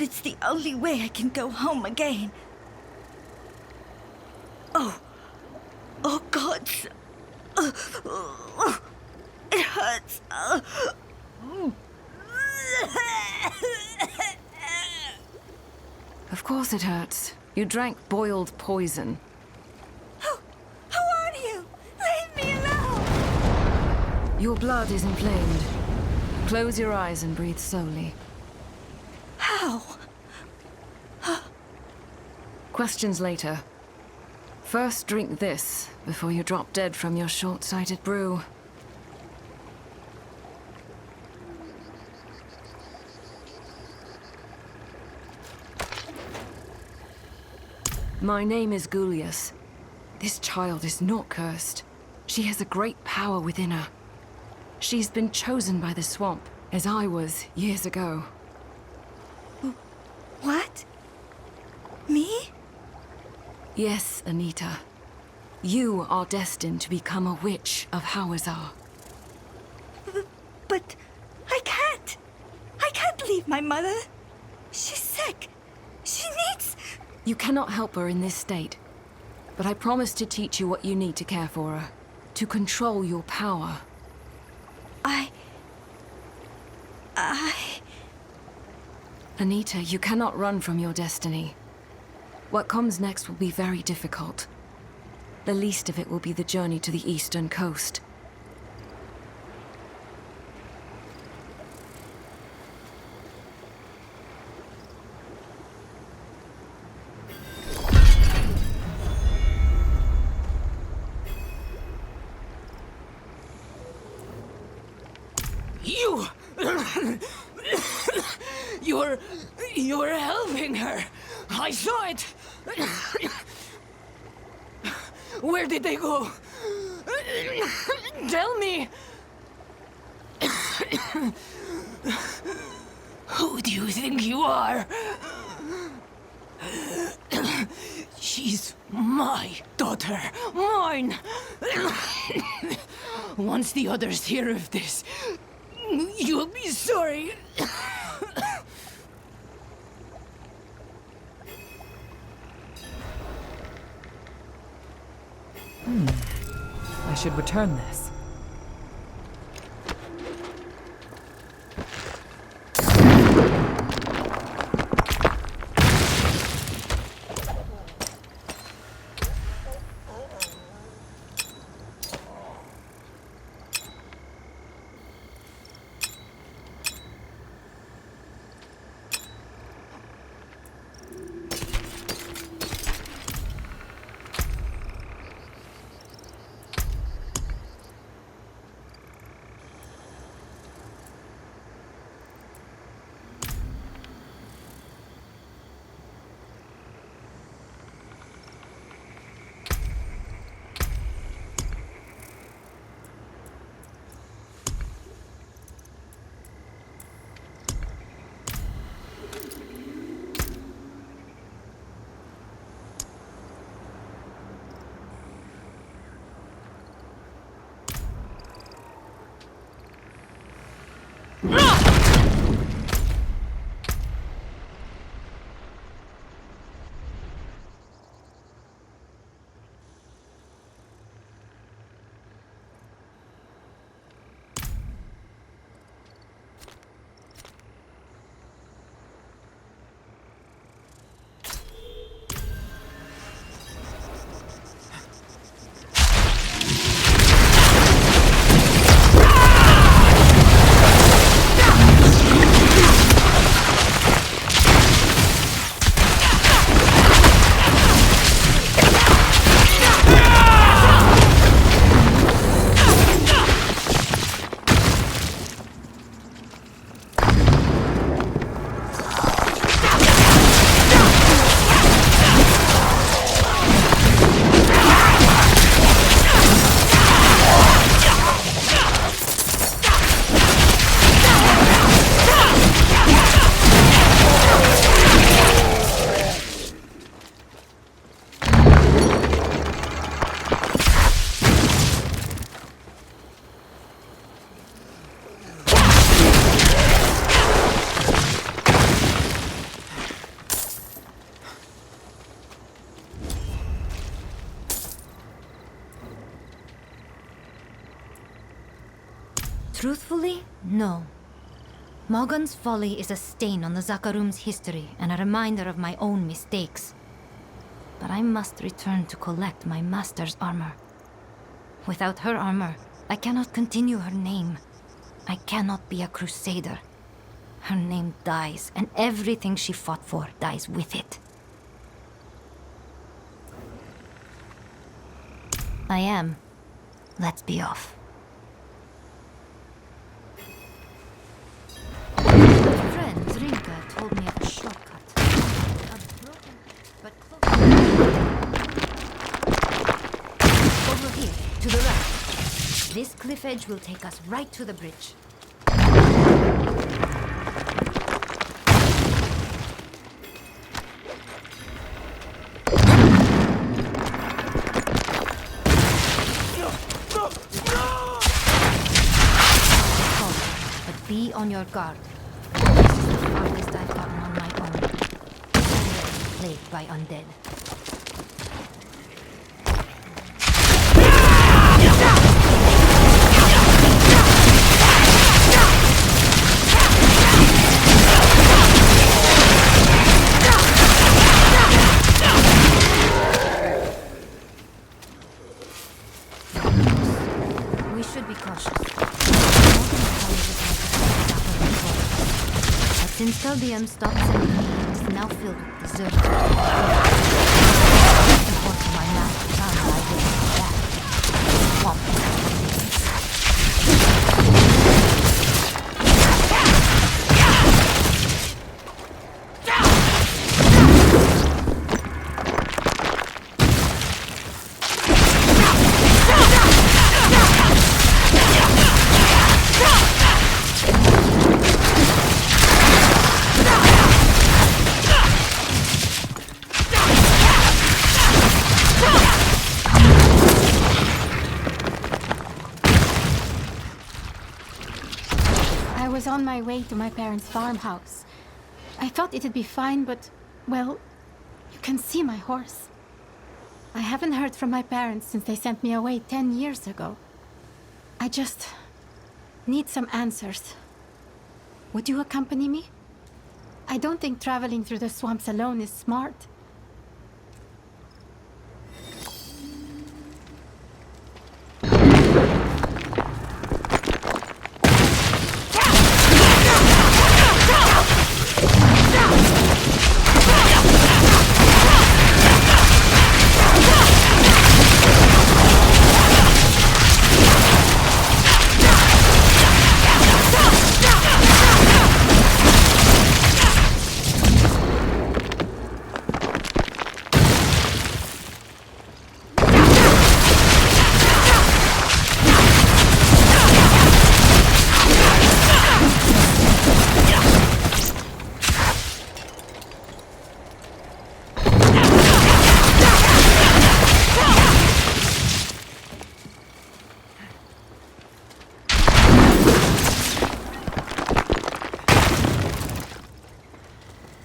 but it's the only way I can go home again. Oh God. It hurts. Of course it hurts. You drank boiled poison. Who are you? Leave me alone! Your blood is inflamed. Close your eyes and breathe slowly. How? Questions later. First, drink this before you drop dead from your short-sighted brew. My name is Julius. This child is not cursed. She has a great power within her. She's been chosen by the swamp, as I was years ago. What? Me? Yes, Anita. You are destined to become a witch of Hawazar. But I can't. I can't leave my mother. She's sick. She needs... You cannot help her in this state. But I promise to teach you what you need to care for her. To control your power. Anita, you cannot run from your destiny. What comes next will be very difficult. The least of it will be the journey to the eastern coast. You were helping her. I saw it. Where did they go? Tell me. Who do you think you are? She's my daughter. Mine. Once the others hear of this, you'll be sorry. I should return this. Truthfully, no. Morgan's folly is a stain on the Zakarum's history and a reminder of my own mistakes. But I must return to collect my master's armor. Without her armor, I cannot continue her name. I cannot be a crusader. Her name dies, and everything she fought for dies with it. I am. Let's be off. My friend Rinka told me of a shortcut. A broken but close. Over here, to the right. This cliff edge will take us right to the bridge. But be on your guard. This is the farthest I've gotten on my own. Already plagued by undead. We should be cautious. But since Caldeum stopped sending me, it is now filled with deserters. Support to my master found I will back. Swamp. I was on my way to my parents' farmhouse. I thought it'd be fine, but, well, you can see my horse. I haven't heard from my parents since they sent me away 10 years ago. I just need some answers. Would you accompany me? I don't think traveling through the swamps alone is smart.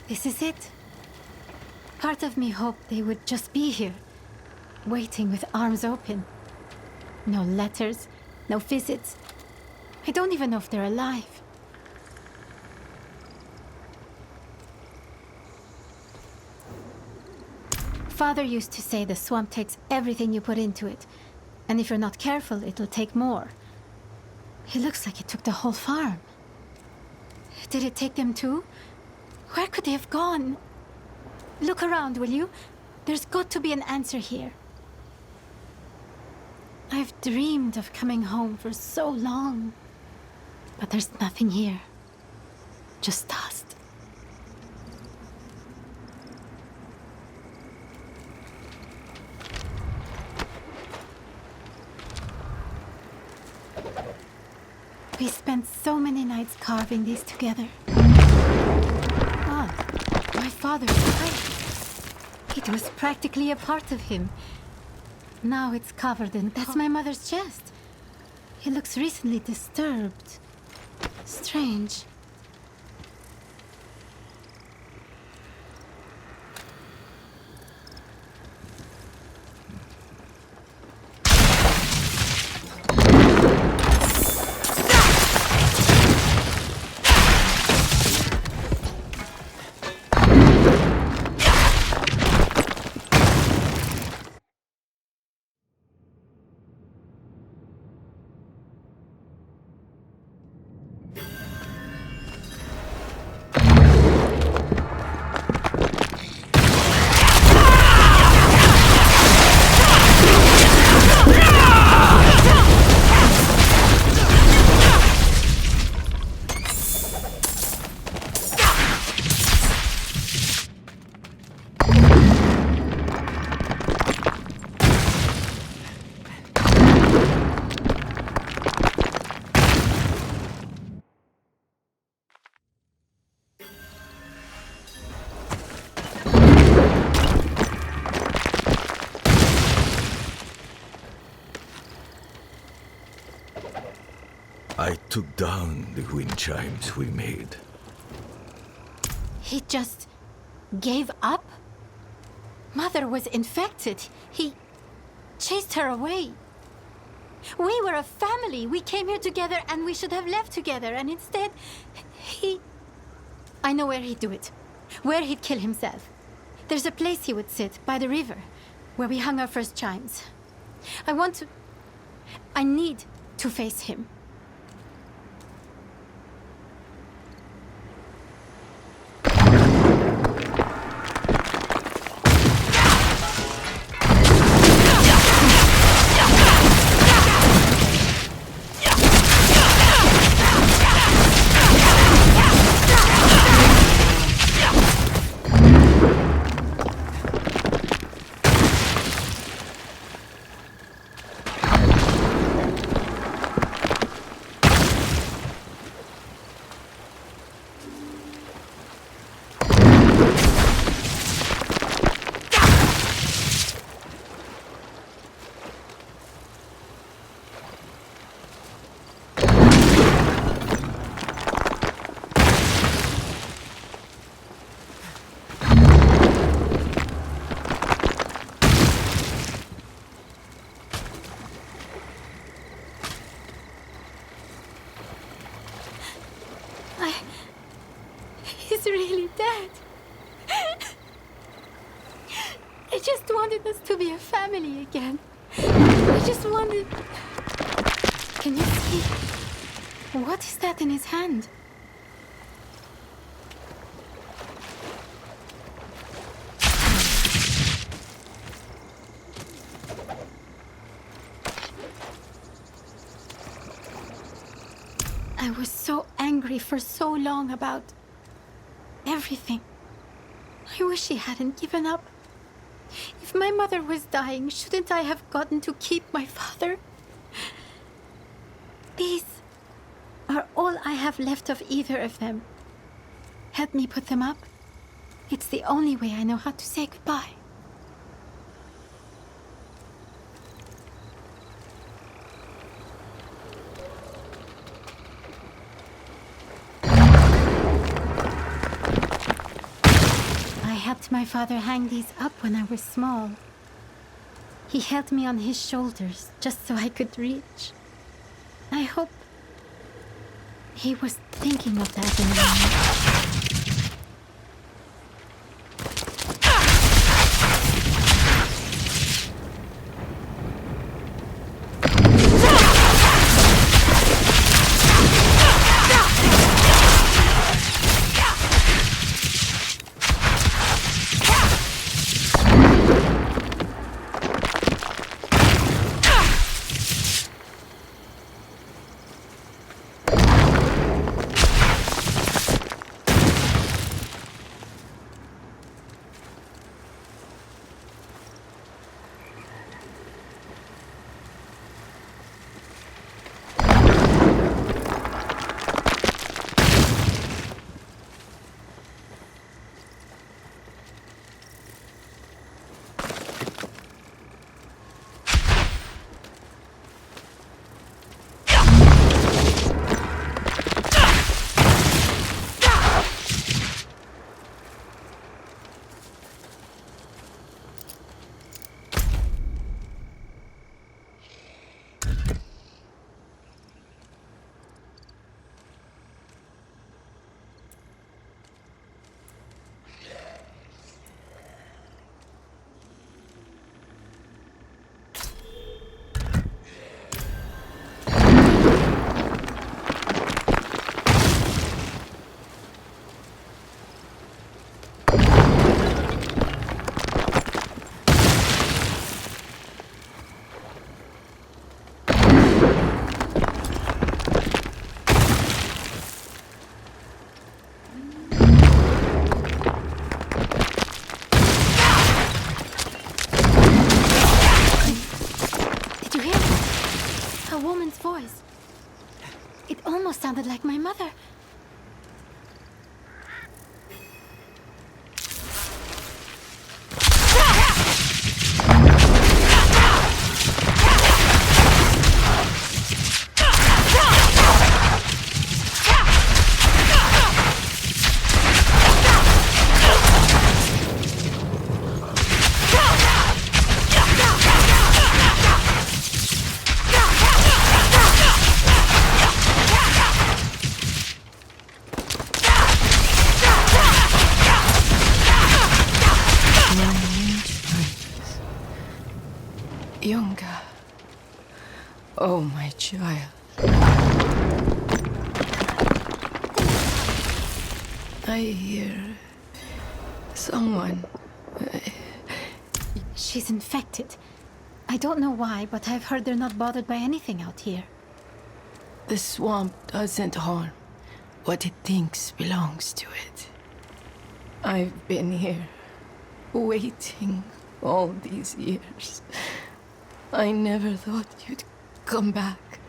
This is it. Part of me hoped they would just be here, waiting with arms open. No letters, no visits. I don't even know if they're alive. Father used to say the swamp takes everything you put into it, and if you're not careful, it'll take more. It looks like it took the whole farm. Did it take them too? Where could they have gone? Look around, will you? There's got to be an answer here. I've dreamed of coming home for so long, but there's nothing here. Just dust. We spent so many nights carving these together. Ah, my father's kite. It was practically a part of him. Now it's covered in... That's my mother's chest. It looks recently disturbed. Strange. took down the wind chimes we made. He just gave up? Mother was infected. He chased her away. We were a family. We came here together and we should have left together. And instead, he... I know where he'd do it. Where he'd kill himself. There's a place he would sit, by the river, where we hung our first chimes. I need to face him. He's really dead. I just wanted us to be a family again. I just wanted... Can you see? What is that in his hand? I was so angry for so long about everything. I wish he hadn't given up. If my mother was dying, shouldn't I have gotten to keep my father? These are all I have left of either of them. Help me put them up. It's the only way I know how to say goodbye. I helped my father hang these up when I was small. He held me on his shoulders just so I could reach. I hope he was thinking of that in the moment. Voice. It almost sounded like my mother. Yunga. Oh, my child. I hear someone. She's infected. I don't know why, but I've heard they're not bothered by anything out here. The swamp doesn't harm what it thinks belongs to it. I've been here, waiting all these years. I never thought you'd come back,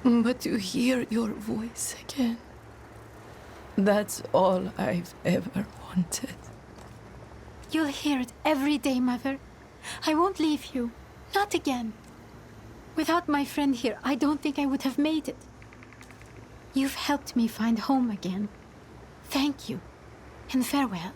but to hear your voice again, that's all I've ever wanted. You'll hear it every day, Mother. I won't leave you. Not again. Without my friend here, I don't think I would have made it. You've helped me find home again. Thank you, and farewell.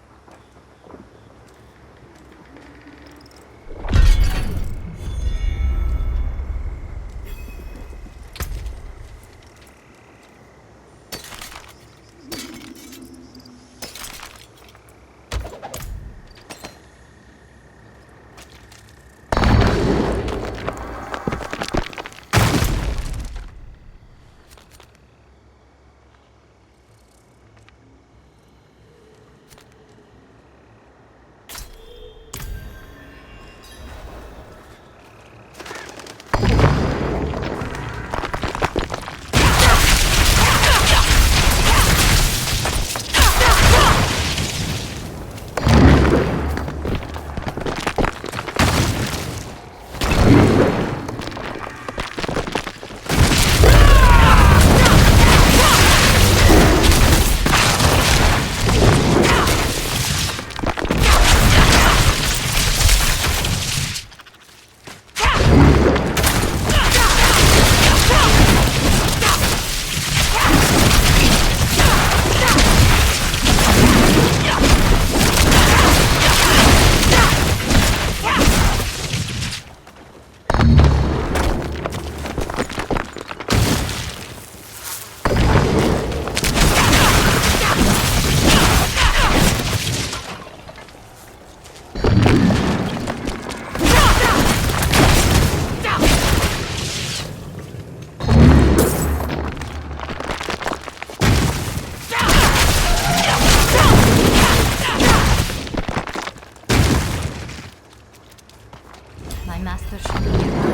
My master should be nearby.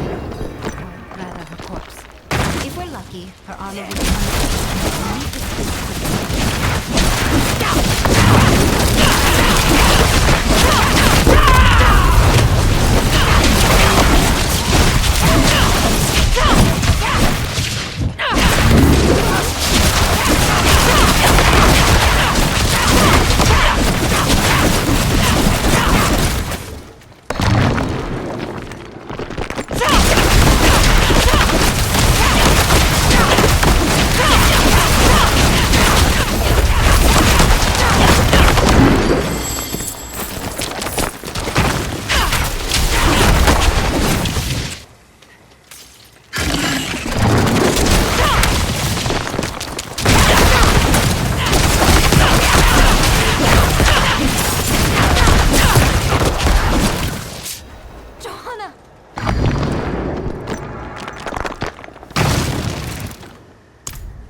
Or rather, her corpse. If we're lucky, her armor will be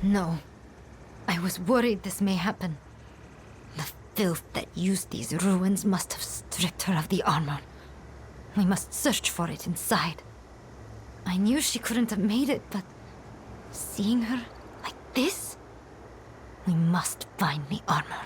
No. I was worried this may happen. The filth that used these ruins must have stripped her of the armor. We must search for it inside. I knew she couldn't have made it, but seeing her like this, we must find the armor.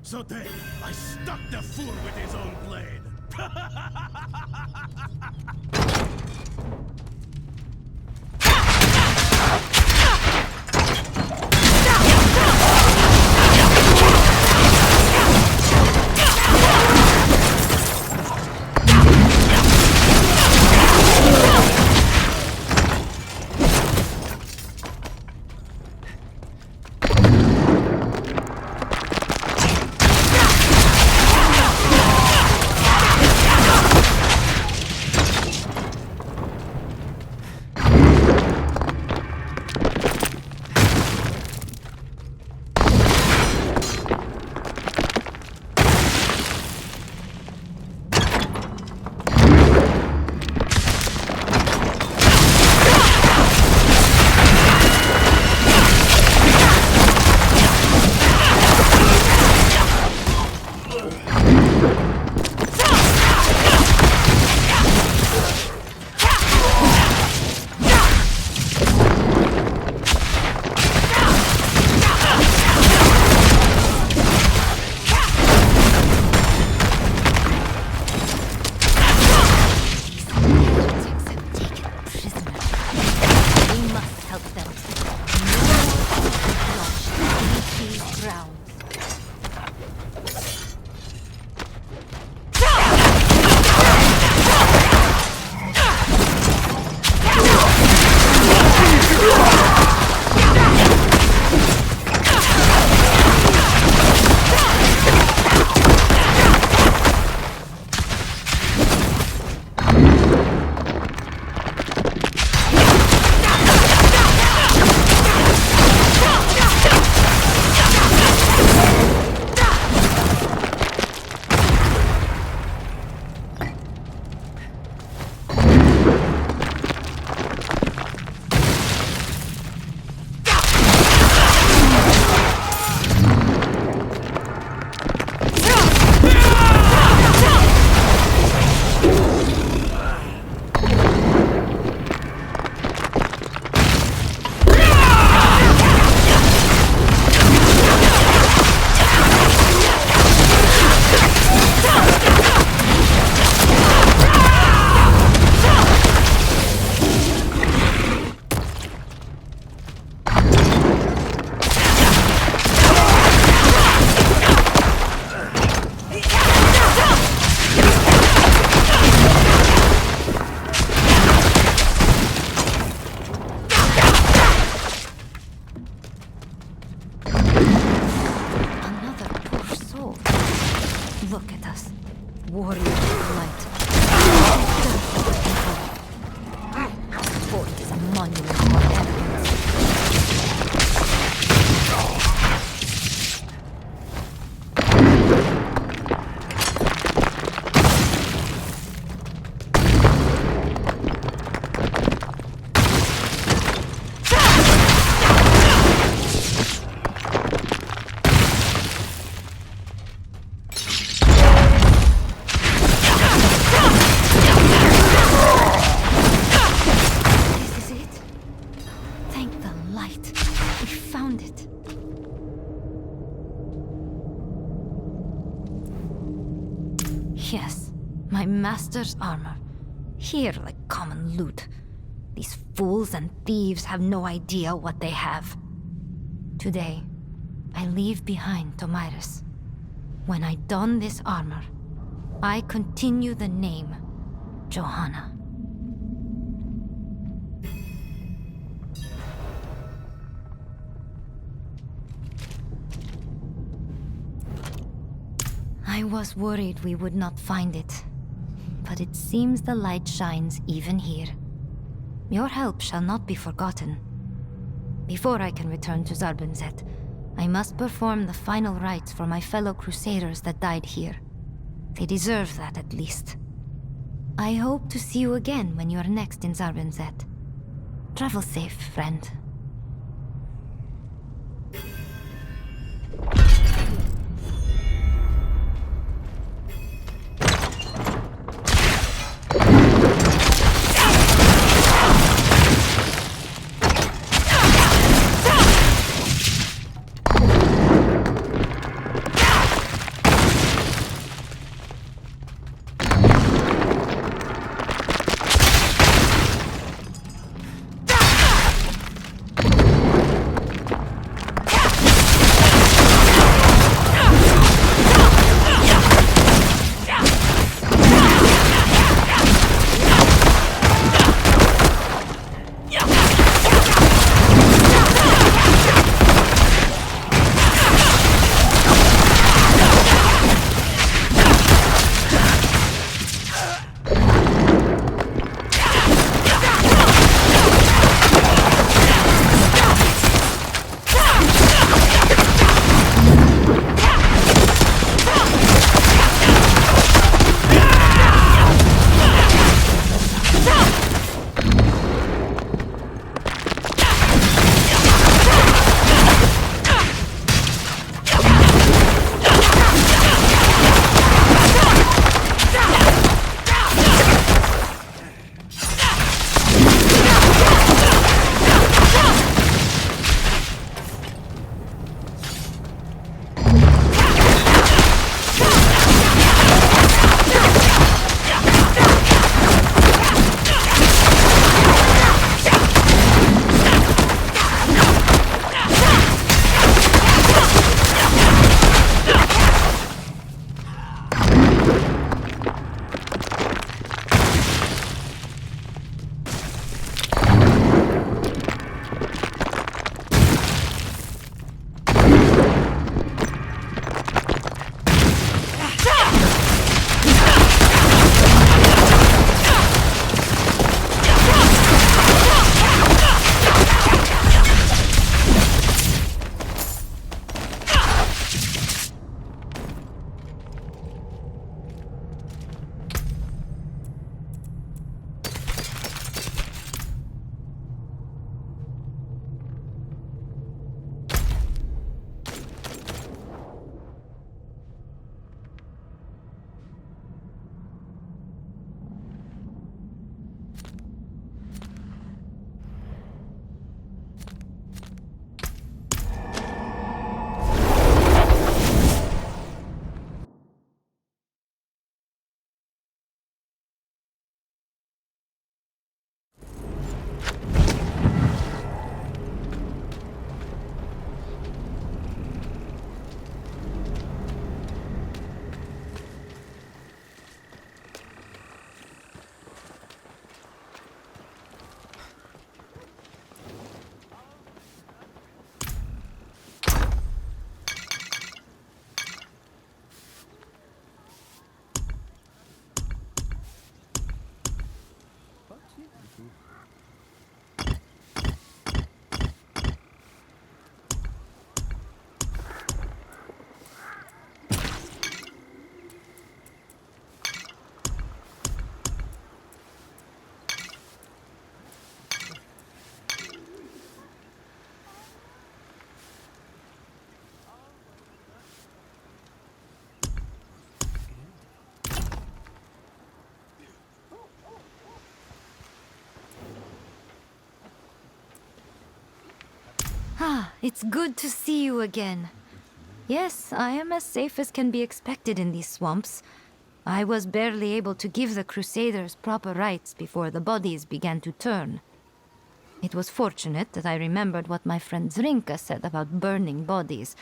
So then, I stuck the fool with his own blade. us, warriors of light. This fort is a monument to our enemies. This is it. Thank the light. We found it. Yes, my master's armor. Here like common loot. These fools and thieves have no idea what they have. Today, I leave behind Tomiris. When I don this armor, I continue the name Johanna. I was worried we would not find it, but it seems the light shines even here. Your help shall not be forgotten. Before I can return to Zarbenzet, I must perform the final rites for my fellow crusaders that died here. They deserve that at least. I hope to see you again when you are next in Zarbenzet. Travel safe, friend. It's good to see you again. Yes, I am as safe as can be expected in these swamps. I was barely able to give the Crusaders proper rites before the bodies began to turn. It was fortunate that I remembered what my friend Zrinka said about burning bodies.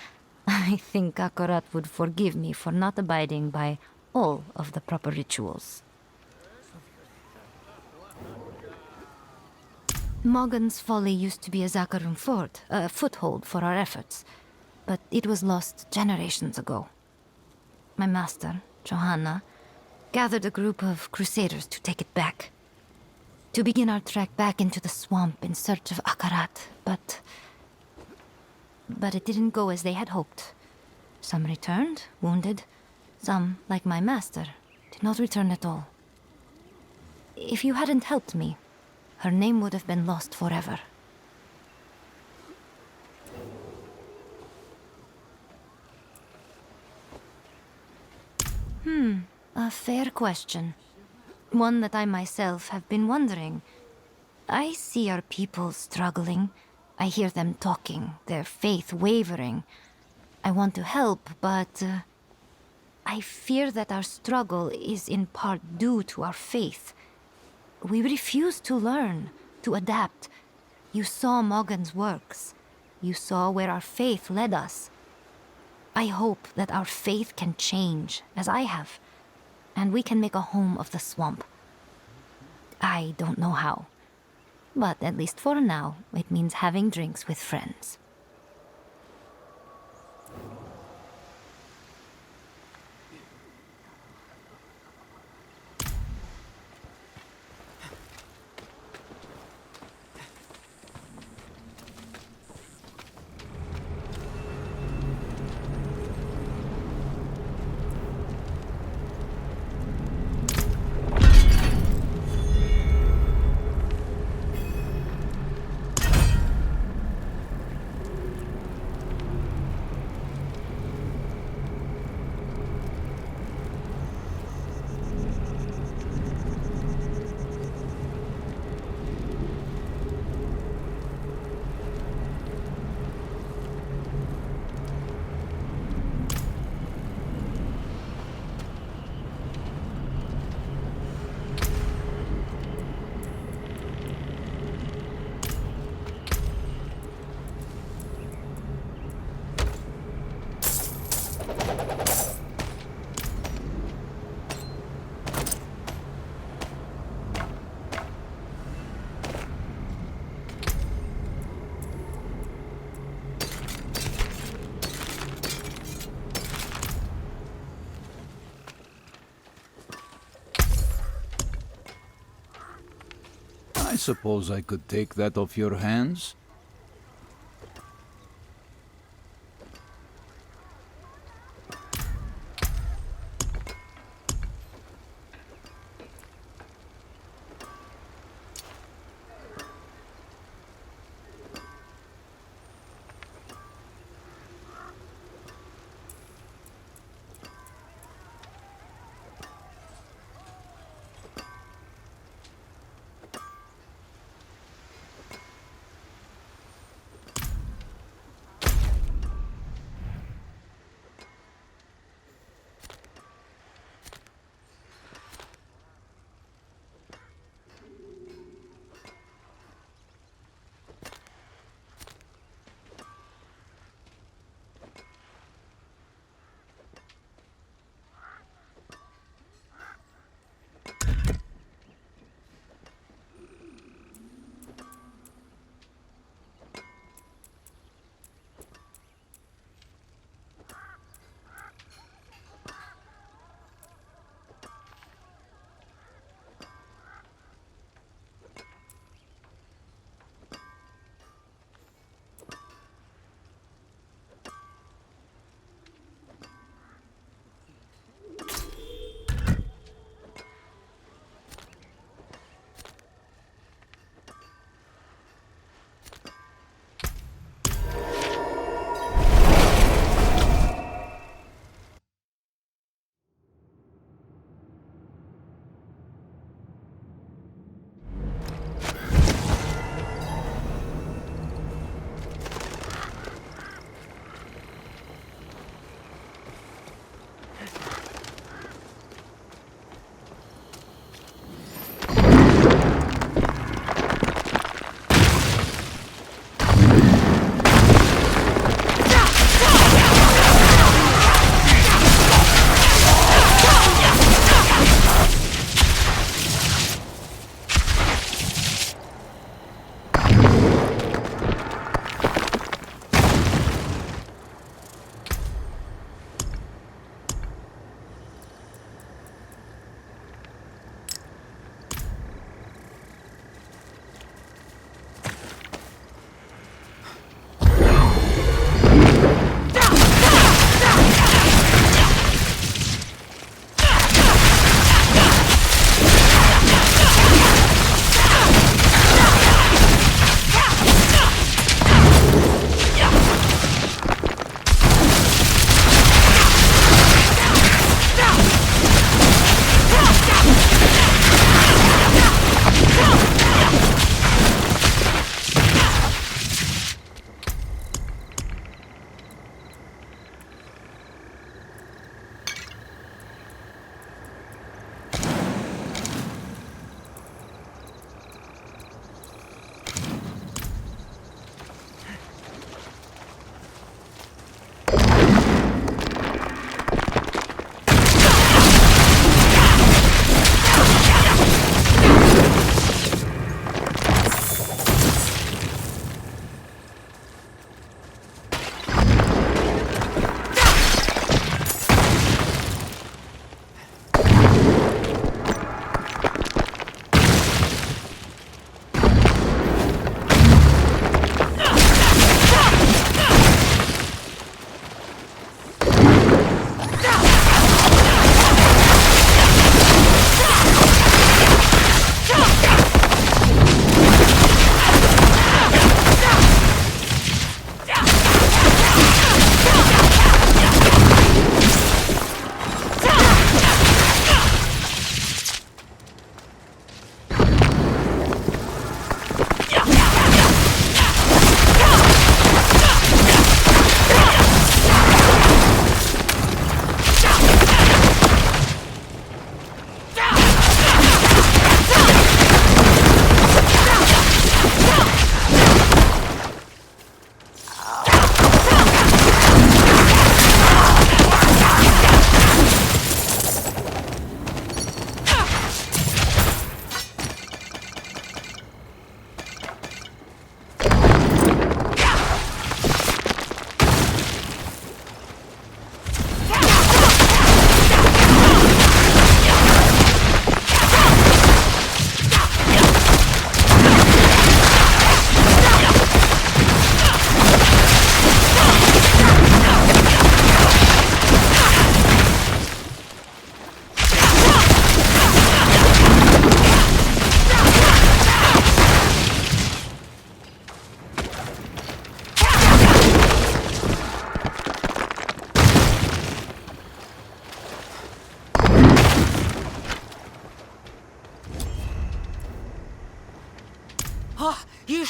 I think Akarat would forgive me for not abiding by all of the proper rituals. Morgan's Folly used to be a Zakarum fort, a foothold for our efforts, but it was lost generations ago. My master, Johanna, gathered a group of crusaders to take it back. To begin our trek back into the swamp in search of Akarat, but it didn't go as they had hoped. Some returned, wounded. Some, like my master, did not return at all. If you hadn't helped me, her name would have been lost forever. A fair question. One that I myself have been wondering. I see our people struggling. I hear them talking, their faith wavering. I want to help, but I fear that our struggle is in part due to our faith. We refuse to learn, to adapt. You saw Morgan's works. You saw where our faith led us. I hope that our faith can change, as I have, and we can make a home of the swamp. I don't know how, but at least for now, it means having drinks with friends. I suppose I could take that off your hands?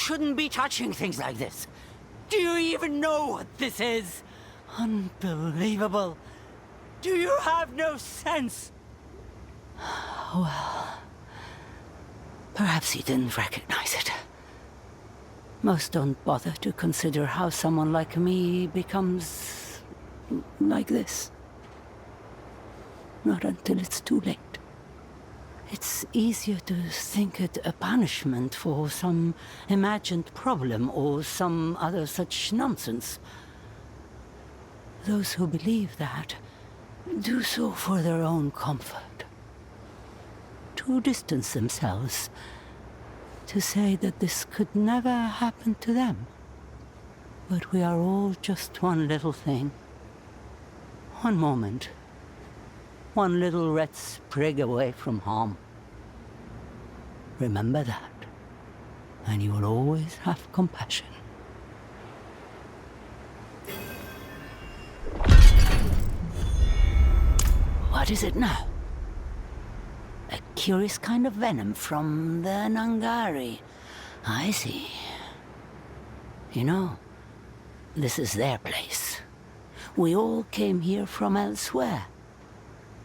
shouldn't be touching things like this. Do you even know what this is? Unbelievable. Do you have no sense? Well, perhaps he didn't recognize it. Most don't bother to consider how someone like me becomes like this. Not until it's too late. It's easier to think it a punishment for some imagined problem or some other such nonsense. Those who believe that do so for their own comfort. To distance themselves, to say that this could never happen to them. But we are all just one little thing. One moment. One little red sprig away from harm. Remember that, and you will always have compassion. What is it now? A curious kind of venom from the Nangari. I see. You know, this is their place. We all came here from elsewhere.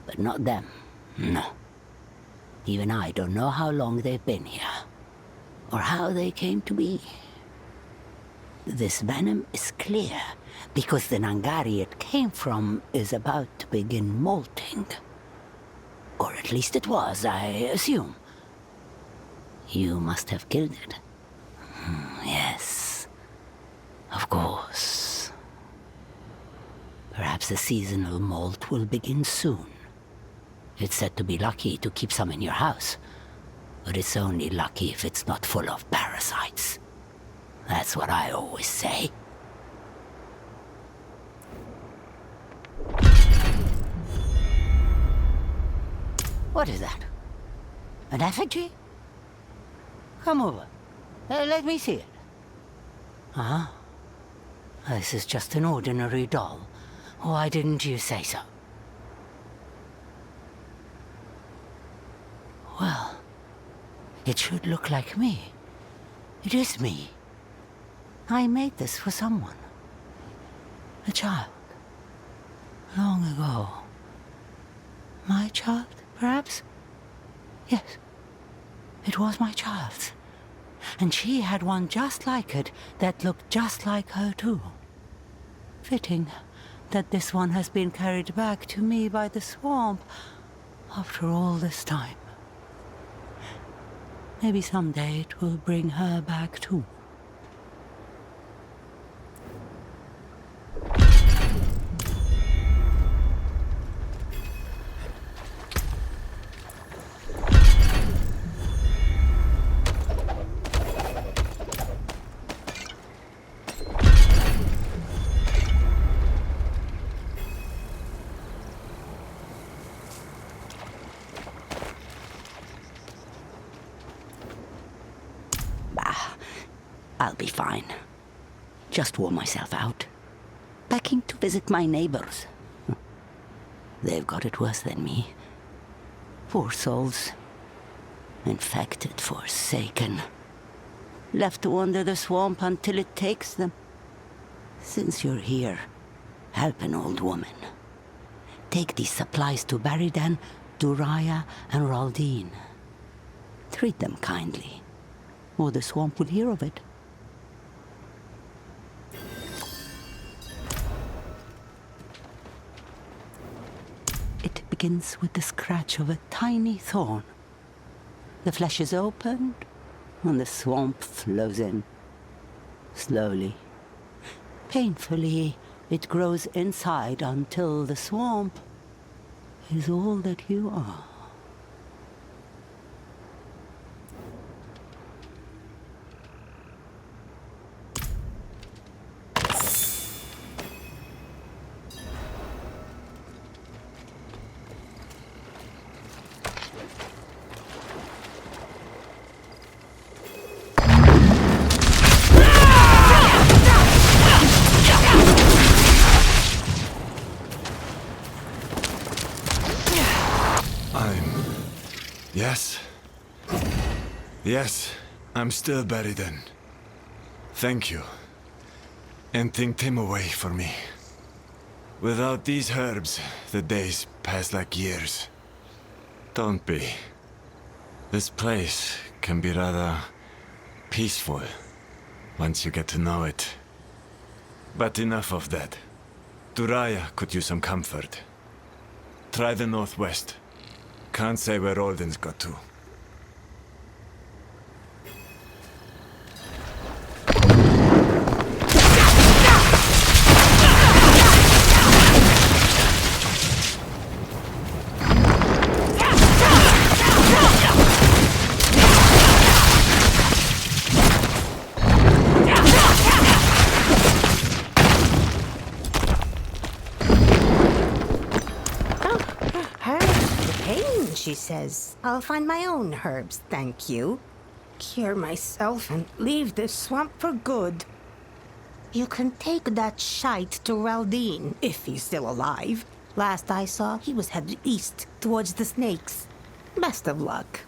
But not them, no. Even I don't know how long they've been here, or how they came to be. This venom is clear, because the Nangari it came from is about to begin molting. Or at least it was, I assume. You must have killed it. Yes, of course. Perhaps the seasonal molt will begin soon. It's said to be lucky to keep some in your house, but it's only lucky if it's not full of parasites. That's what I always say. What is that? An effigy? Come over. Let me see it. Huh? This is just an ordinary doll. Why didn't you say so? Well, it should look like me. It is me. I made this for someone. A child. Long ago. My child, perhaps? Yes. It was my child's. And she had one just like it that looked just like her too. Fitting that this one has been carried back to me by the swamp after all this time. Maybe someday it will bring her back too. I'll be fine. Just wore myself out. Packing to visit my neighbors. They've got it worse than me. Poor souls. Infected, forsaken. Left to wander the swamp until it takes them. Since you're here, help an old woman. Take these supplies to Baridan, Duraya, and Raldine. Treat them kindly, or the swamp will hear of it. It begins with the scratch of a tiny thorn. The flesh is opened, and the swamp flows in. Slowly, painfully, it grows inside until the swamp is all that you are. Yes, I'm still Baridan. Thank you. Emptying Tim away for me. Without these herbs, the days pass like years. Don't be. This place can be rather peaceful once you get to know it. But enough of that. Duraya could use some comfort. Try the northwest. Can't say where Olden's got to. She says, I'll find my own herbs, thank you. Cure myself and leave this swamp for good. You can take that shite to Raldine, if he's still alive. Last I saw, he was headed east, towards the snakes. Best of luck.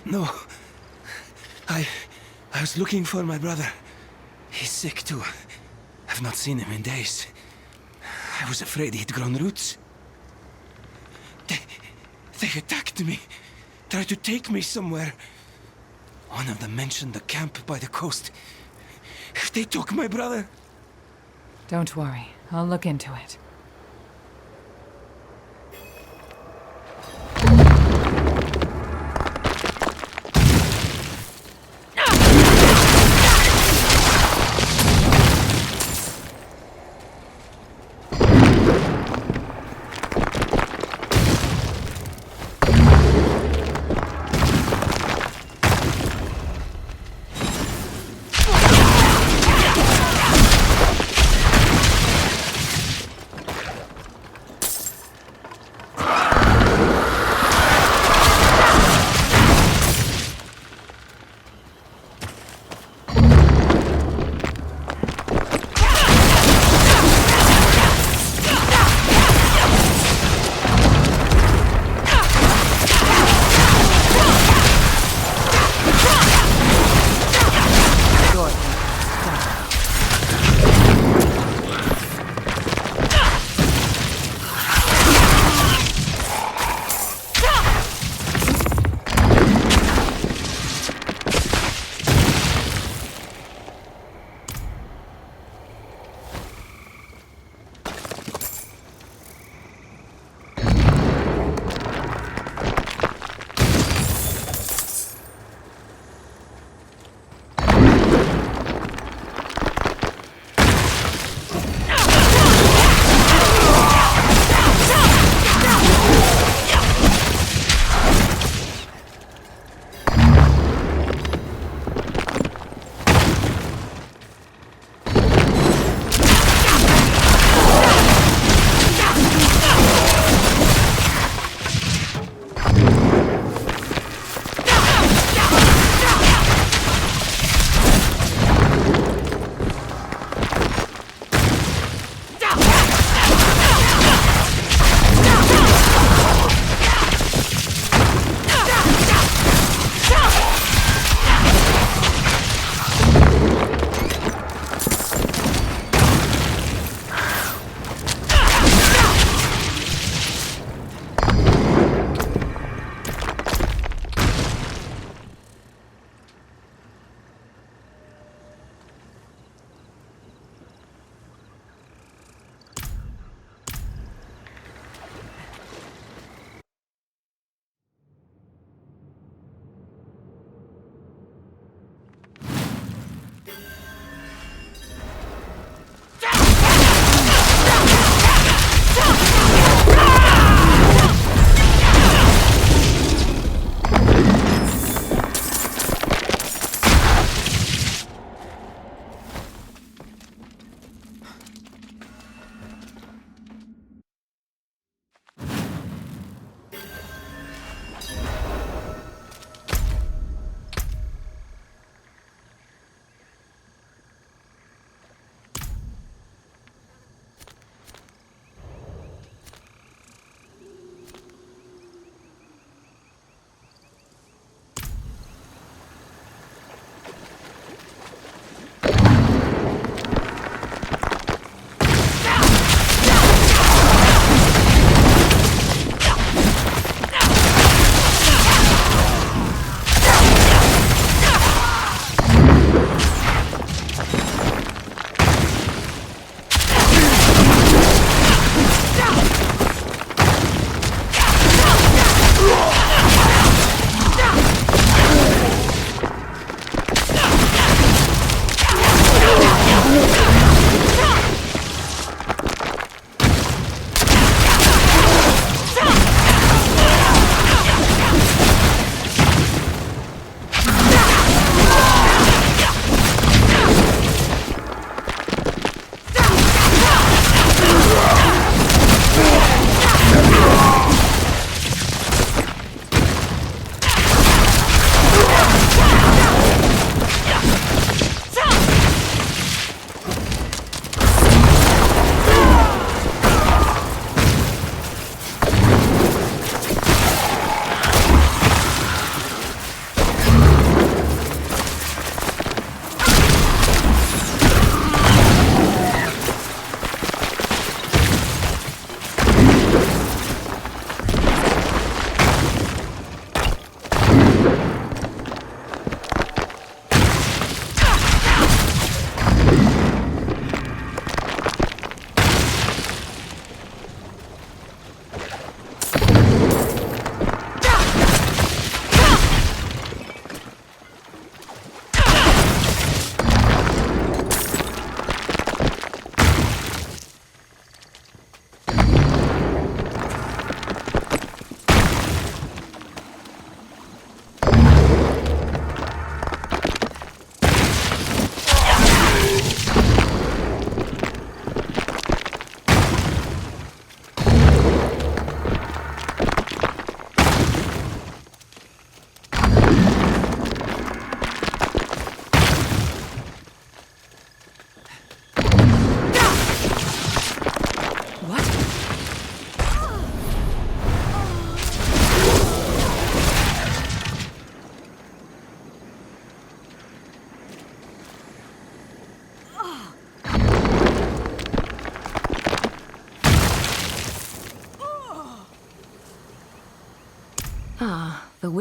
No. I was looking for my brother. He's sick too. I've not seen him in days. I was afraid he'd grown roots. They attacked me. Tried to take me somewhere. One of them mentioned the camp by the coast. If they took my brother... Don't worry. I'll look into it.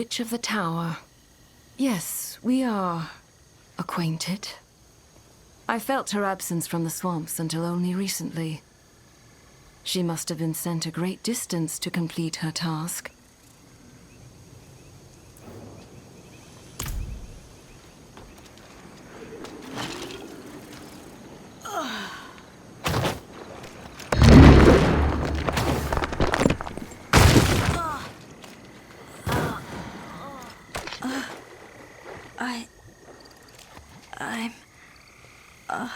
Witch of the Tower. Yes, we are acquainted. I felt her absence from the swamps until only recently. She must have been sent a great distance to complete her task. I'm...